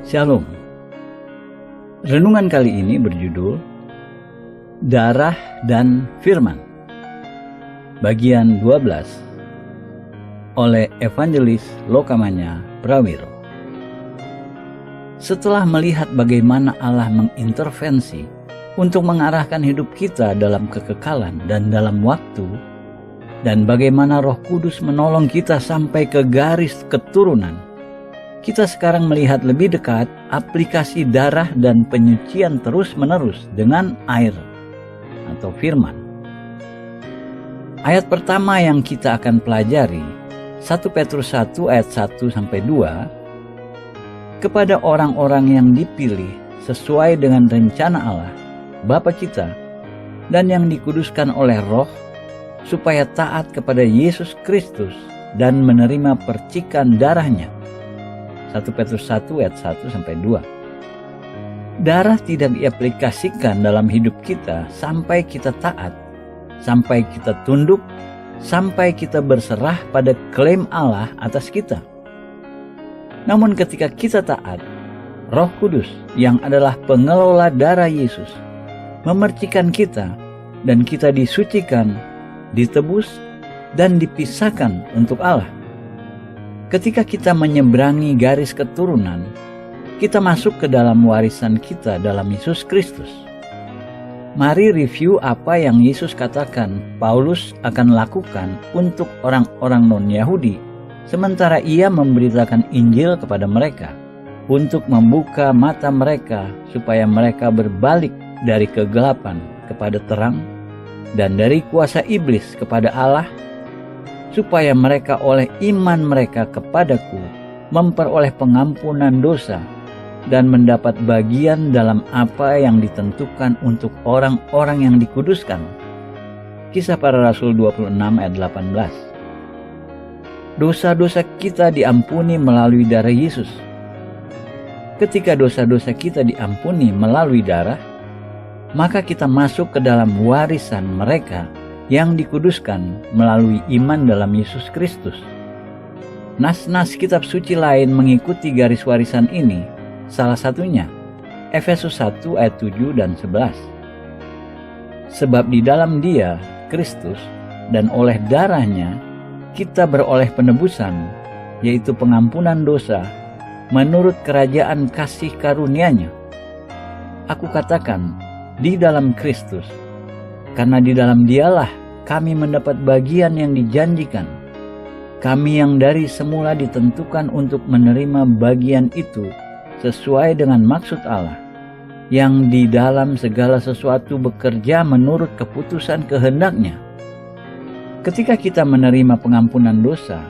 Shalom. Renungan kali ini berjudul Darah dan Firman, bagian 12, oleh Evangelis Lokamanya Prawiro. Setelah melihat bagaimana Allah mengintervensi untuk mengarahkan hidup kita dalam kekekalan dan dalam waktu, dan bagaimana Roh Kudus menolong kita sampai ke garis keturunan, kita sekarang melihat lebih dekat aplikasi darah dan penyucian terus-menerus dengan air atau firman. Ayat pertama yang kita akan pelajari, 1 Petrus 1 ayat 1-2, kepada orang-orang yang dipilih sesuai dengan rencana Allah, Bapa kita, dan yang dikuduskan oleh Roh, supaya taat kepada Yesus Kristus dan menerima percikan darahnya. 1 Petrus 1 ayat 1-2. Darah tidak diaplikasikan dalam hidup kita sampai kita taat, sampai kita tunduk, sampai kita berserah pada klaim Allah atas kita. Namun ketika kita taat, Roh Kudus yang adalah pengelola darah Yesus memercikan kita, dan kita disucikan, ditebus, dan dipisahkan untuk Allah. Ketika kita menyeberangi garis keturunan, kita masuk ke dalam warisan kita dalam Yesus Kristus. Mari review apa yang Yesus katakan Paulus akan lakukan untuk orang-orang non-Yahudi, sementara ia memberitakan Injil kepada mereka, untuk membuka mata mereka supaya mereka berbalik dari kegelapan kepada terang, dan dari kuasa iblis kepada Allah, supaya mereka oleh iman mereka kepadaku memperoleh pengampunan dosa dan mendapat bagian dalam apa yang ditentukan untuk orang-orang yang dikuduskan. Kisah Para Rasul 26 ayat 18. Dosa-dosa kita diampuni melalui darah Yesus. Ketika dosa-dosa kita diampuni melalui darah, maka kita masuk ke dalam warisan mereka yang dikuduskan melalui iman dalam Yesus Kristus. Nas-nas kitab suci lain mengikuti garis warisan ini, salah satunya Efesus 1 ayat 7 dan 11. Sebab di dalam Dia, Kristus, dan oleh darahnya kita beroleh penebusan, yaitu pengampunan dosa menurut kerajaan kasih karunia-Nya. Aku katakan, di dalam Kristus, karena di dalam Dialah kami mendapat bagian yang dijanjikan. Kami yang dari semula ditentukan untuk menerima bagian itu sesuai dengan maksud Allah, yang di dalam segala sesuatu bekerja menurut keputusan kehendak-Nya. Ketika kita menerima pengampunan dosa,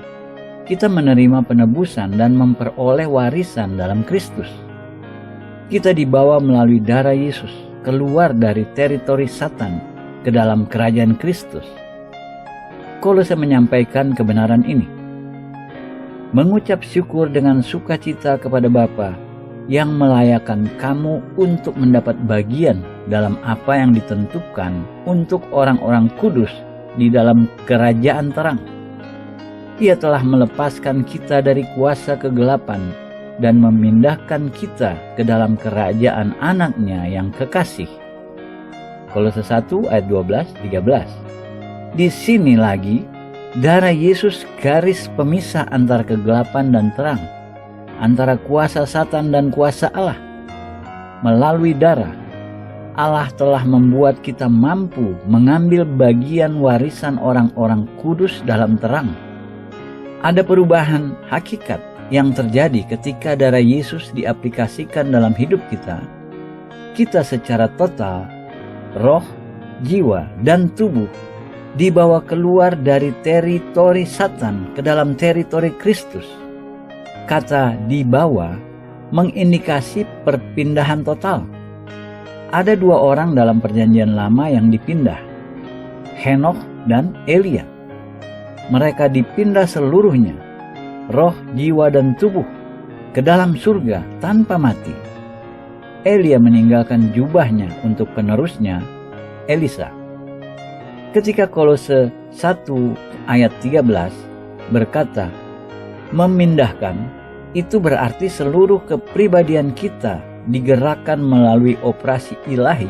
kita menerima penebusan dan memperoleh warisan dalam Kristus. Kita dibawa melalui darah Yesus keluar dari teritori Satan ke dalam kerajaan Kristus. Kolose menyampaikan kebenaran ini. Mengucap syukur dengan sukacita kepada Bapa yang melayakkan kamu untuk mendapat bagian dalam apa yang ditentukan untuk orang-orang kudus di dalam kerajaan terang. Ia telah melepaskan kita dari kuasa kegelapan dan memindahkan kita ke dalam kerajaan anaknya yang kekasih. Kolose 1 ayat 12-13. Di sini lagi, darah Yesus garis pemisah antara kegelapan dan terang, antara kuasa Satan dan kuasa Allah. Melalui darah, Allah telah membuat kita mampu mengambil bagian warisan orang-orang kudus dalam terang. Ada perubahan hakikat yang terjadi ketika darah Yesus diaplikasikan dalam hidup kita. Kita secara total, roh, jiwa, dan tubuh dibawa keluar dari teritori Satan ke dalam teritori Kristus. Kata dibawa mengindikasi perpindahan total. Ada dua orang dalam perjanjian lama yang dipindah, Henokh dan Elia. Mereka dipindah seluruhnya, roh, jiwa, dan tubuh, ke dalam surga tanpa mati. Elia meninggalkan jubahnya untuk penerusnya, Elisa. Ketika Kolose 1 ayat 13 berkata, memindahkan, Itu berarti seluruh kepribadian kita digerakkan melalui operasi ilahi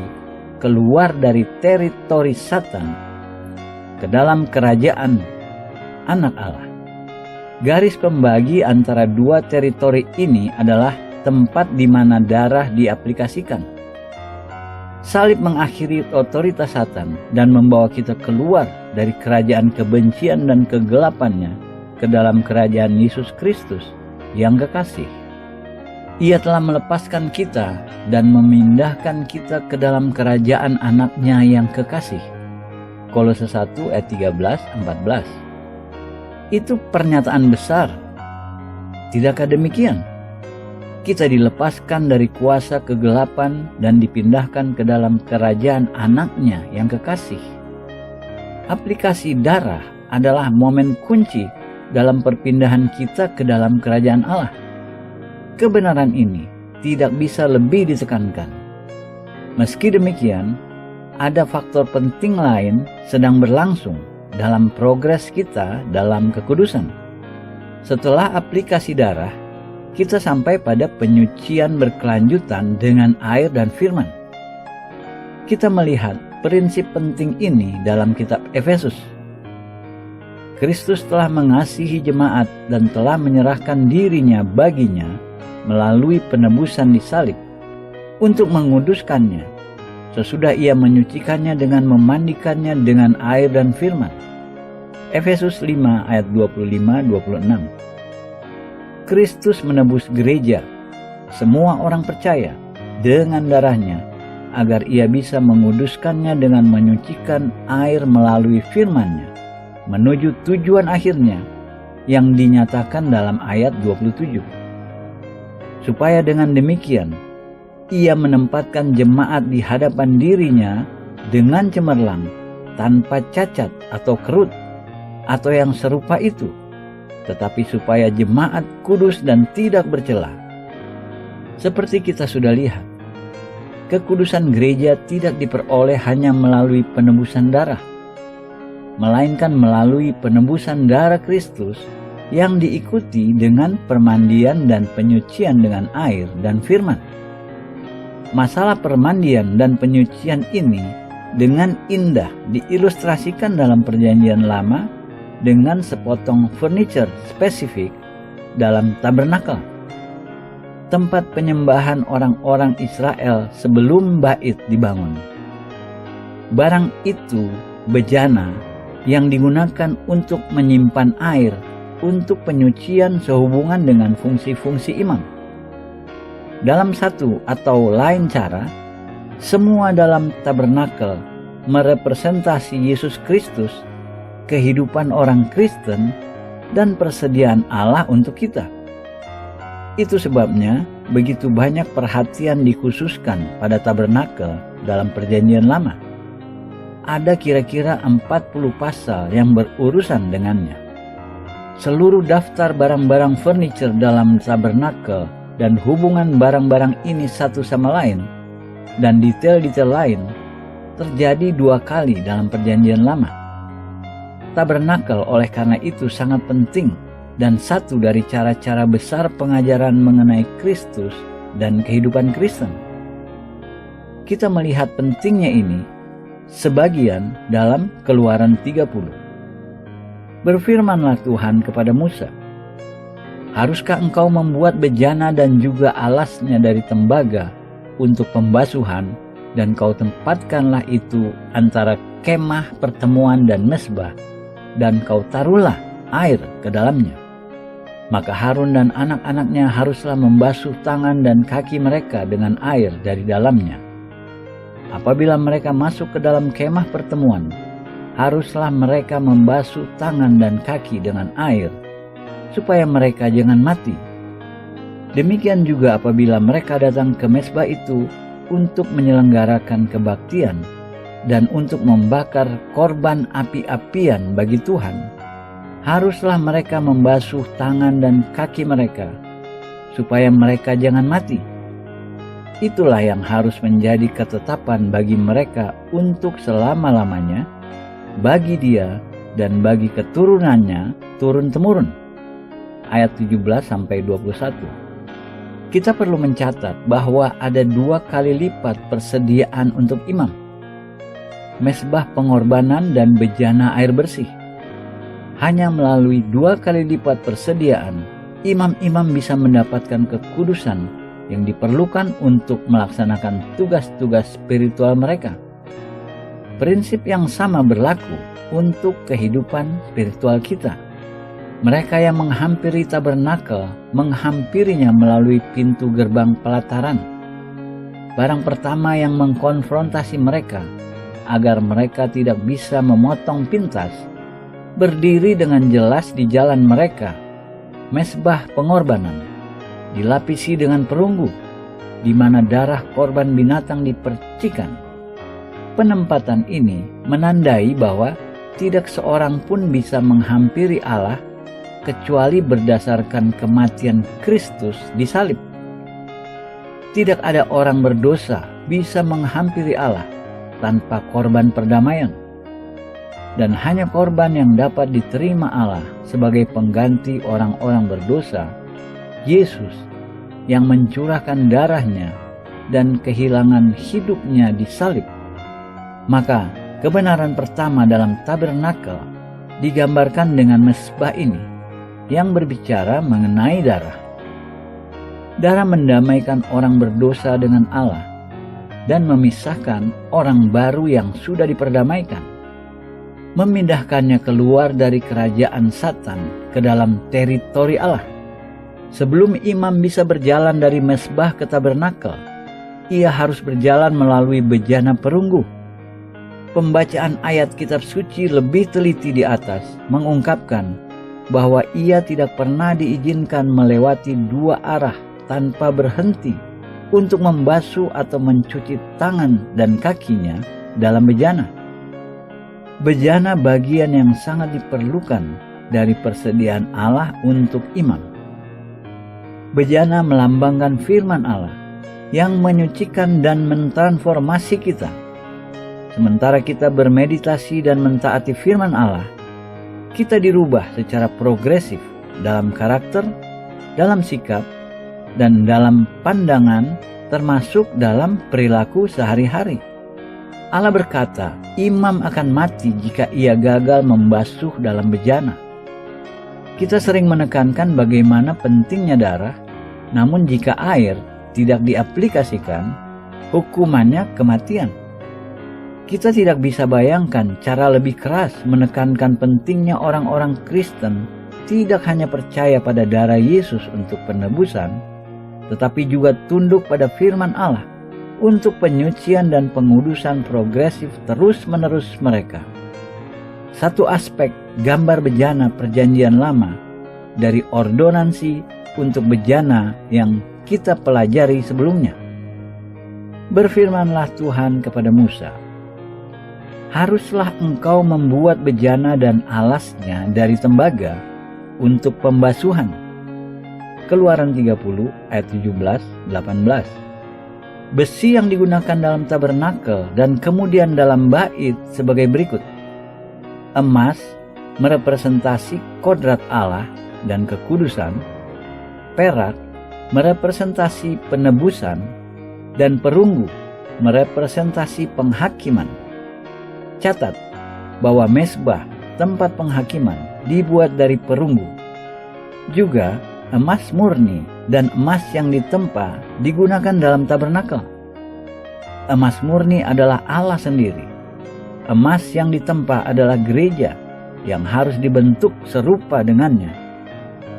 keluar dari teritori Satan ke dalam kerajaan Anak Allah. Garis pembagi antara dua teritori ini adalah tempat di mana darah diaplikasikan. Salib mengakhiri otoritas Satan dan membawa kita keluar dari kerajaan kebencian dan kegelapannya ke dalam kerajaan Yesus Kristus yang kekasih. Ia telah melepaskan kita dan memindahkan kita ke dalam kerajaan anaknya yang kekasih. Kolose 1 ayat 13-14. Itu pernyataan besar. Tidakkah demikian? Kita dilepaskan dari kuasa kegelapan dan dipindahkan ke dalam kerajaan anaknya yang kekasih. Aplikasi darah adalah momen kunci dalam perpindahan kita ke dalam kerajaan Allah. Kebenaran ini tidak bisa lebih ditekankan. Meski demikian, ada faktor penting lain sedang berlangsung dalam progres kita dalam kekudusan. Setelah aplikasi darah, kita sampai pada penyucian berkelanjutan dengan air dan firman. Kita melihat prinsip penting ini dalam kitab Efesus. Kristus telah mengasihi jemaat dan telah menyerahkan dirinya baginya melalui penebusan di salib untuk menguduskannya, sesudah ia menyucikannya dengan memandikannya dengan air dan firman. Efesus 5 ayat 25-26. Kristus menebus gereja, semua orang percaya, dengan darahnya, agar ia bisa menguduskannya dengan menyucikan air melalui firman-Nya, menuju tujuan akhirnya yang dinyatakan dalam ayat 27. Supaya dengan demikian, ia menempatkan jemaat di hadapan dirinya dengan cemerlang, tanpa cacat atau kerut, atau yang serupa itu, tetapi supaya jemaat kudus dan tidak bercela. Seperti kita sudah lihat, kekudusan gereja tidak diperoleh hanya melalui penebusan darah, melainkan melalui penebusan darah Kristus yang diikuti dengan permandian dan penyucian dengan air dan firman. Masalah permandian dan penyucian ini dengan indah diilustrasikan dalam Perjanjian Lama dengan sepotong furniture spesifik dalam tabernakel, tempat penyembahan orang-orang Israel sebelum bait dibangun. Barang itu bejana yang digunakan untuk menyimpan air untuk penyucian sehubungan dengan fungsi-fungsi imam. Dalam satu atau lain cara, semua dalam tabernakel merepresentasi Yesus Kristus, kehidupan orang Kristen, dan persediaan Allah untuk kita. Itu sebabnya begitu banyak perhatian dikhususkan pada tabernakel dalam Perjanjian Lama. Ada kira-kira 40 pasal yang berurusan dengannya. Seluruh daftar barang-barang furniture dalam tabernakel dan hubungan barang-barang ini satu sama lain, dan detail-detail lain terjadi 2 kali dalam Perjanjian Lama. Tabernakel oleh karena itu sangat penting dan satu dari cara-cara besar pengajaran mengenai Kristus dan kehidupan Kristen. Kita melihat pentingnya ini sebagian dalam Keluaran 30. Berfirmanlah Tuhan kepada Musa, haruskah engkau membuat bejana dan juga alasnya dari tembaga untuk pembasuhan, dan kau tempatkanlah itu antara kemah pertemuan dan mezbah, dan kau taruhlah air ke dalamnya. Maka Harun dan anak-anaknya haruslah membasuh tangan dan kaki mereka dengan air dari dalamnya. Apabila mereka masuk ke dalam kemah pertemuan, haruslah mereka membasuh tangan dan kaki dengan air, supaya mereka jangan mati. Demikian juga apabila mereka datang ke mezbah itu untuk menyelenggarakan kebaktian dan untuk membakar korban api-apian bagi Tuhan, haruslah mereka membasuh tangan dan kaki mereka, supaya mereka jangan mati. Itulah yang harus menjadi ketetapan bagi mereka untuk selama-lamanya, bagi dia dan bagi keturunannya turun-temurun. ayat 17-21. Kita perlu mencatat bahwa ada 2 kali lipat persediaan untuk imam. Mezbah pengorbanan dan bejana air bersih. Hanya melalui 2 kali lipat persediaan, imam-imam bisa mendapatkan kekudusan yang diperlukan untuk melaksanakan tugas-tugas spiritual mereka. Prinsip yang sama berlaku untuk kehidupan spiritual kita. Mereka yang menghampiri tabernakel menghampirinya melalui pintu gerbang pelataran. Barang pertama yang mengkonfrontasi mereka agar mereka tidak bisa memotong pintas berdiri dengan jelas di jalan mereka, mezbah pengorbanan, dilapisi dengan perunggu, di mana darah korban binatang dipercikan. Penempatan ini menandai bahwa tidak seorang pun bisa menghampiri Allah kecuali berdasarkan kematian Kristus di salib. Tidak ada orang berdosa bisa menghampiri Allah tanpa korban perdamaian. Dan hanya korban yang dapat diterima Allah sebagai pengganti orang-orang berdosa, Yesus yang mencurahkan darahnya dan kehilangan hidupnya di salib. Maka kebenaran pertama dalam tabernakel digambarkan dengan mezbah ini yang berbicara mengenai darah. Darah mendamaikan orang berdosa dengan Allah dan memisahkan orang baru yang sudah diperdamaikan, memindahkannya keluar dari kerajaan Satan ke dalam teritori Allah. Sebelum imam bisa berjalan dari mezbah ke tabernakel, ia harus berjalan melalui bejana perunggu. Pembacaan ayat kitab suci lebih teliti di atas mengungkapkan bahwa ia tidak pernah diizinkan melewati 2 arah tanpa berhenti untuk membasuh atau mencuci tangan dan kakinya dalam bejana. Bejana bagian yang sangat diperlukan dari persediaan Allah untuk imam. Bejana melambangkan firman Allah yang menyucikan dan mentransformasi kita. Sementara kita bermeditasi dan mentaati firman Allah, kita dirubah secara progresif dalam karakter, dalam sikap, dan dalam pandangan, termasuk dalam perilaku sehari-hari. Allah berkata, imam akan mati jika ia gagal membasuh dalam bejana. Kita sering menekankan bagaimana pentingnya darah, namun jika air tidak diaplikasikan, hukumannya kematian. Kita tidak bisa bayangkan cara lebih keras menekankan pentingnya orang-orang Kristen tidak hanya percaya pada darah Yesus untuk penebusan, tetapi juga tunduk pada firman Allah untuk penyucian dan pengudusan progresif terus-menerus mereka. Satu aspek gambar bejana perjanjian lama dari ordonansi untuk bejana yang kita pelajari sebelumnya. Berfirmanlah Tuhan kepada Musa, haruslah engkau membuat bejana dan alasnya dari tembaga untuk pembasuhan. Keluaran 30 ayat 17-18. Besi yang digunakan dalam tabernakel dan kemudian dalam bait sebagai berikut. Emas merepresentasi kodrat Allah dan kekudusan, perak merepresentasi penebusan, dan perunggu merepresentasi penghakiman. Catat bahwa mezbah tempat penghakiman dibuat dari perunggu. Juga emas murni dan emas yang ditempa digunakan dalam tabernakel. Emas murni adalah Allah sendiri. Emas yang ditempa adalah gereja yang harus dibentuk serupa dengannya.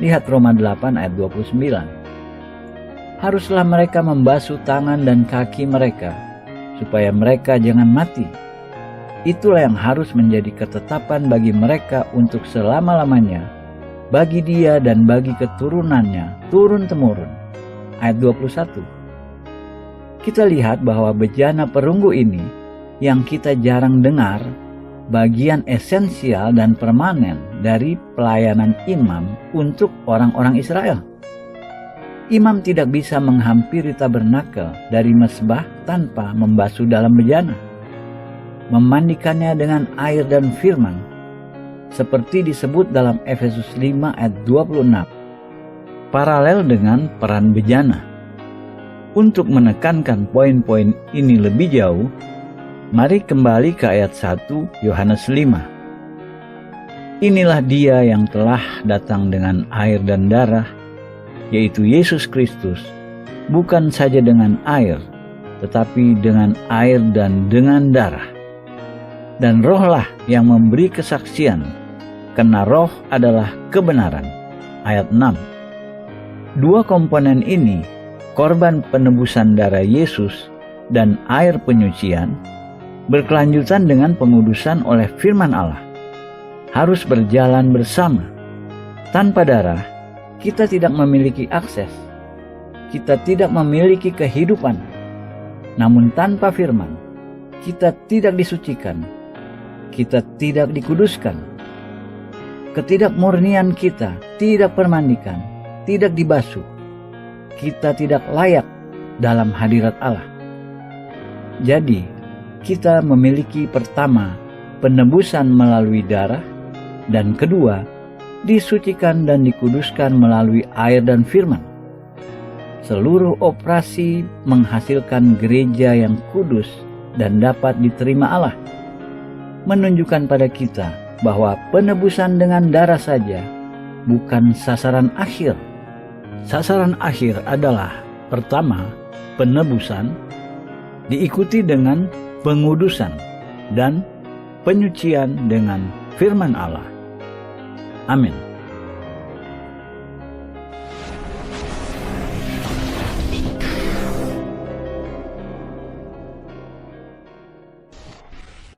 Lihat Roma 8 ayat 29. Haruslah mereka membasuh tangan dan kaki mereka supaya mereka jangan mati. Itulah yang harus menjadi ketetapan bagi mereka untuk selama-lamanya, bagi dia dan bagi keturunannya turun-temurun. Ayat 21. Kita lihat bahwa bejana perunggu ini yang kita jarang dengar, bagian esensial dan permanen dari pelayanan imam untuk orang-orang Israel. Imam tidak bisa menghampiri tabernakel dari mezbah tanpa membasuh dalam bejana, memandikannya dengan air dan firman, seperti disebut dalam Efesus 5 ayat 26. paralel dengan peran bejana. Untuk menekankan poin-poin ini lebih jauh, mari kembali ke ayat 1 Yohanes 5. Inilah Dia yang telah datang dengan air dan darah, yaitu Yesus Kristus, bukan saja dengan air, tetapi dengan air dan dengan darah. Dan Rohlah yang memberi kesaksian, karena Roh adalah kebenaran. Ayat 6. Dua komponen ini, korban penebusan darah Yesus dan air penyucian, berkelanjutan dengan pengudusan oleh firman Allah, harus berjalan bersama. Tanpa darah, kita tidak memiliki akses. Kita tidak memiliki kehidupan. Namun tanpa firman, kita tidak disucikan. Kita tidak dikuduskan. Ketidakmurnian kita tidak permandikan, tidak dibasuh. Kita tidak layak dalam hadirat Allah. Jadi, kita memiliki pertama, penebusan melalui darah, dan kedua, disucikan dan dikuduskan melalui air dan firman. Seluruh operasi menghasilkan gereja yang kudus dan dapat diterima Allah, menunjukkan pada kita bahwa penebusan dengan darah saja bukan sasaran akhir. Sasaran akhir adalah pertama, penebusan, diikuti dengan pengudusan dan penyucian dengan firman Allah. Amin.